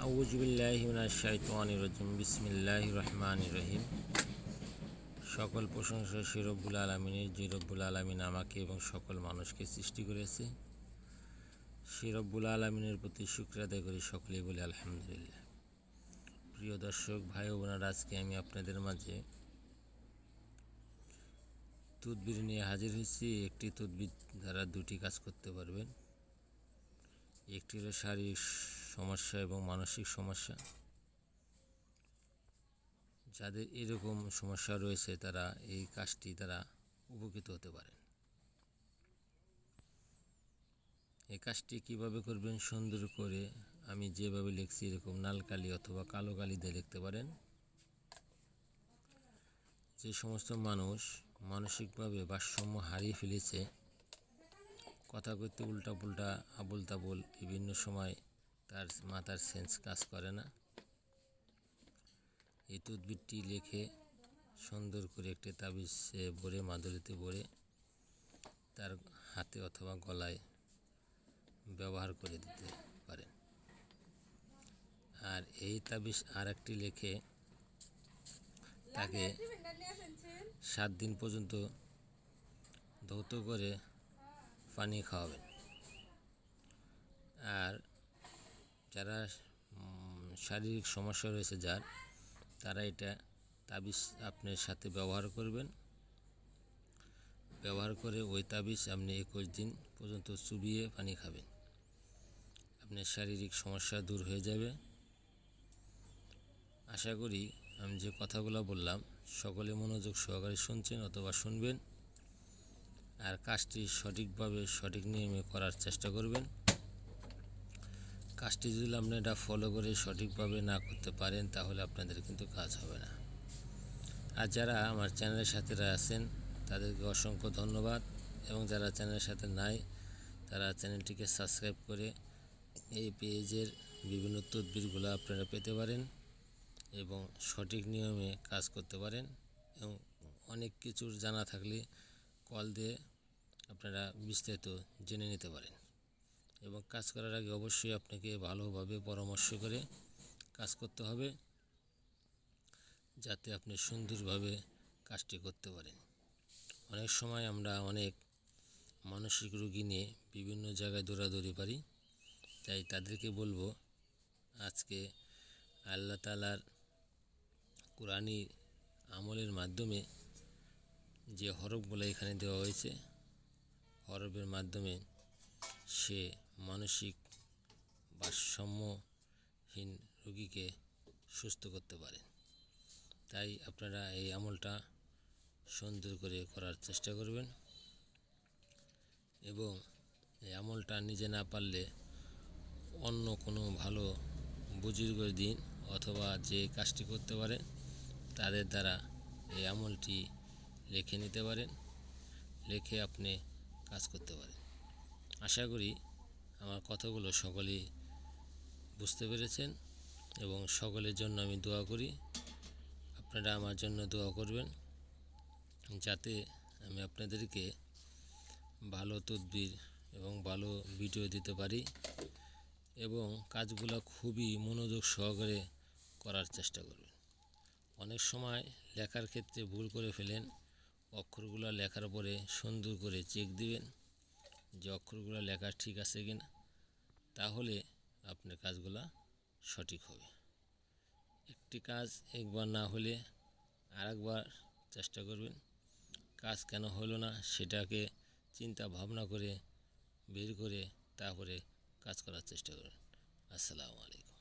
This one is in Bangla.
আউযুবিল্লাহি মিনাশ শাইতানির রাজিম বিসমিল্লাহির রহমানির রহিম। সকল প্রশংসা সেই রব্বুল আলামিনের, যে রব্বুল আলামিন আমাকে এবং সকল মানুষকে সৃষ্টি করেছে। সেই রব্বুল আলামিনের প্রতি শুকরিয়া আদায় করি, সকলেই বলি আলহামদুলিল্লাহ। প্রিয় দর্শক ভাই ও বোনেরা, আজকে আমি আপনাদের মাঝে তদবির নিয়ে হাজির হয়েছি। একটি তদবির দ্বারা দুটি কাজ করতে পারবেন। একটি হলো শারীরিক সমস্যা এবং মানসিক সমস্যা। যাদের এরকম সমস্যা রয়েছে তারা এই কাজটি দ্বারা উপকৃত হতে পারেন। এই কাজটি কিভাবে করবেন, সুন্দর করে আমি যেভাবে লিখছি এরকম লাল কালি অথবা কালো কালি দিয়ে লিখতে পারেন। যে সমস্ত মানুষ মানসিকভাবে ভারসাম্য হারিয়ে ফেলেছে, কথা কইতে উল্টা পুল্টা আবুল তাবুল, বিভিন্ন সময় তার মাথার সেন্স কাজ করে না, এই তদবিরটি লিখে সুন্দর করে একটি তাবিজে ভরে, মাদুলিতে ভরে তার হাতে অথবা গলায় ব্যবহার করে দিতে পারেন। আর এই তাবিজ আর একটি লিখে তাকে 7 দিন পর্যন্ত ধৌত করে পানি খাওয়াবেন। আর যারা শারীরিক সমস্যা রয়েছে যার, তারা এটা তাবিজ আপনার সাথে ব্যবহার করবেন। ব্যবহার করে ওই তাবিজ আপনি 21 দিন পর্যন্ত চুবিয়ে পানি খাবেন। আপনার শারীরিক সমস্যা দূর হয়ে যাবে। আশা করি আমি যে কথাগুলো বললাম সকলে মনোযোগ সহকারে শুনছেন অথবা শুনবেন। আর কাজটি সঠিকভাবে সঠিক নিয়মে করার চেষ্টা করবেন। কাজটি যদি আপনারা ফলো করে সঠিকভাবে না করতে পারেন তাহলে আপনাদের কিন্তু কাজ হবে না। আর যারা আমার চ্যানেলের সাথে আছেন তাদেরকে অসংখ্য ধন্যবাদ, এবং যারা চ্যানেলের সাথে নাই তারা চ্যানেলটিকে সাবস্ক্রাইব করে এই পেজের বিভিন্ন তদবিরগুলো আপনারা পেতে পারেন এবং সঠিক নিয়মে কাজ করতে পারেন। এবং অনেক কিছুর জানা থাকলে কল দিয়ে আপনারা বিস্তারিত জেনে নিতে পারেন। এবং কাজ করার আগে অবশ্যই আপনাকে ভালোভাবে পরামর্শ করে কাজ করতে হবে, যাতে আপনি সুন্দরভাবে কাজটি করতে পারেন। অনেক সময় আমরা অনেক মানসিক রোগী নিয়ে বিভিন্ন জায়গায় দৌড়াদৌড়ি পারি, তাই তাদেরকে বলবো আজকে আল্লাহ তাআলার কোরআনী আমলের মাধ্যমে যে হরফগুলো এখানে দেওয়া হয়েছে, হরফের মাধ্যমে সে মানসিক ভারসাম্যহীন রোগীকে সুস্থ করতে পারে। তাই আপনারা এই আমলটা সুন্দর করে করার চেষ্টা করবেন, এবং এই আমলটা নিজে না পারলে অন্য কোনো ভালো বুজুর্গের দিন অথবা যে কাজটি করতে পারে তাদের দ্বারা এই আমলটি লিখে নিতে পারেন, লিখে আপনি কাজ করতে পারেন। আশা করি আমার কথাগুলো সকলেই বুঝতে পেরেছেন, এবং সকলের জন্য আমি দোয়া করি। আপনারা আমার জন্য দোয়া করবেন যাতে আমি আপনাদেরকে ভালো তদবির এবং ভালো ভিডিও দিতে পারি, এবং কাজগুলো খুবই মনোযোগ সহকারে করার চেষ্টা করবেন। অনেক সময় লেখার ক্ষেত্রে ভুল করে ফেলেন। অক্ষরগুলো লেখার পরে সুন্দর করে চেক দিবেন যে অক্ষরগুলো লেখা ঠিক আছে কিনা, তাহলে আপনার কাজগুলো সঠিক হবে। একটি কাজ একবার না হলে আরেকবার চেষ্টা করবেন। কাজ কেন হলো না সেটাকে চিন্তা ভাবনা করে বের করে তারপরে কাজ করার চেষ্টা করবেন। আসসালামু আলাইকুম।